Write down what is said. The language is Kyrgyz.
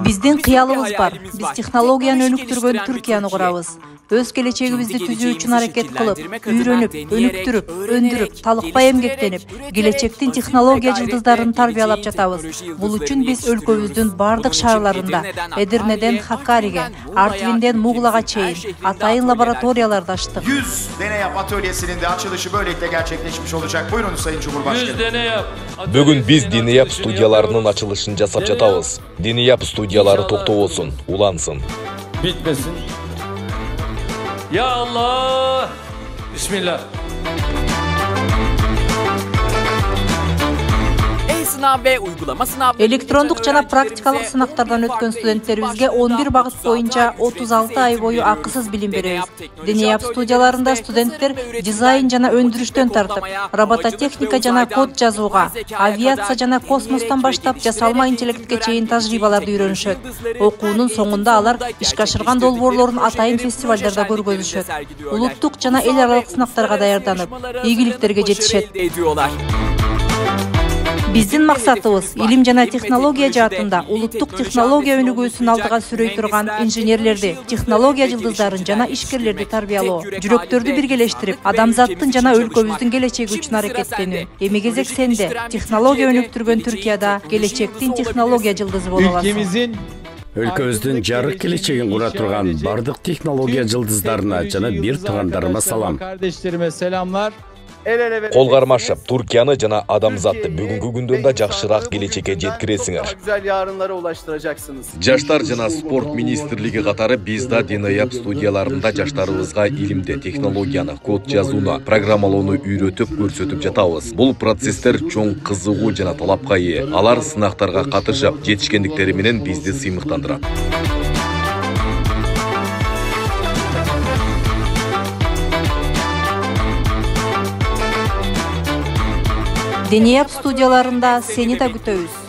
Биздин кыялыбыз бар. Биз технологияны өнүктүргөн Түркияны курабыз. Өз келечегибизди түзүү үчүн аракет кылып, үйрөнүп, өнүктүрүп, өндүрүп, талыкпай эмгектенип, келечектин технология жылдыздарын тарбиялап жатабыз. Бул үчүн биз өлкөбүздүн бардык шаарларында, Эдирнеден Хаккариге, Артвинден Муглага чейин атайын лабораторияларды ачтык. 100 deney yap atölyesinin de açılışı böylelikle gerçekleşmiş olacak. Buyurun Sayın Cumhurbaşkanı. 100 deney yap. Бүгүн биз Денияп студияларынын ачылышын жасап жатабыз. Денияп студиялары токтобосун, улансын. Bitmesin. Ya Allah. Bismillah. Sınav ve uygulama sınavları Электрондук жана практикалык сынактардан өткөн студенттерибизге 11 багыт боюнча 36 ай бою акысыз билим беребиз. Денияп студияларында студенттер дизайн жана өндүрүштөн тартып, робототехника жана код жазууга, авиация жана космостон баштап жасалма интеллектке чейин тажрыйбаларды үйрөнүшөт. Окуунун соңунда алар ишке ашырган долбоорлорун атайын фестивалдарда көргөзүшөт. Улуттук жана эл аралык сынактарга даярданып, ийгиликтерге жетишет. Биздин максатыбыз илим жана технология жаатында улуттук технология өнүгүүсүн алдыга сүрөй турган инженерлерди, технология жылдыздарын жана ишкерлерди тарбиялоо, жүрөктөрдү биргелештирип, адамзаттын жана өлкөбүздүн келечеги үчүн аракеттенүү. Эми кезек сенде. Технология өнүктүргөн Түркияда келечектин технология жылдызы боло аласың. Өлкөбүздүн жарык келечегин кура турган бардык технология жылдыздарына жана бир туугандарыма салам. Kardeşlerime selamlar. Кол кармашып, Түркияны жана адамзатты бүгүнкү күндөн да жакшыраак келечекке жеткиресиңер. Güzel yarınlara ulaştıracaksınız. Жаштар жана спорт министрлиги катары биз да Денияп студияларында жаштарыбызга илимди, технологияны, код жазууну, программалоону үйрөтүп көрсөтүп жатабыз. Бул процесстер чоң кызыгуу жана талапка ээ. Алар сынактарга катышып, жетишкендиктери менен бизди сыймыктандырат. Денияп студияларында сени да күтөбүз.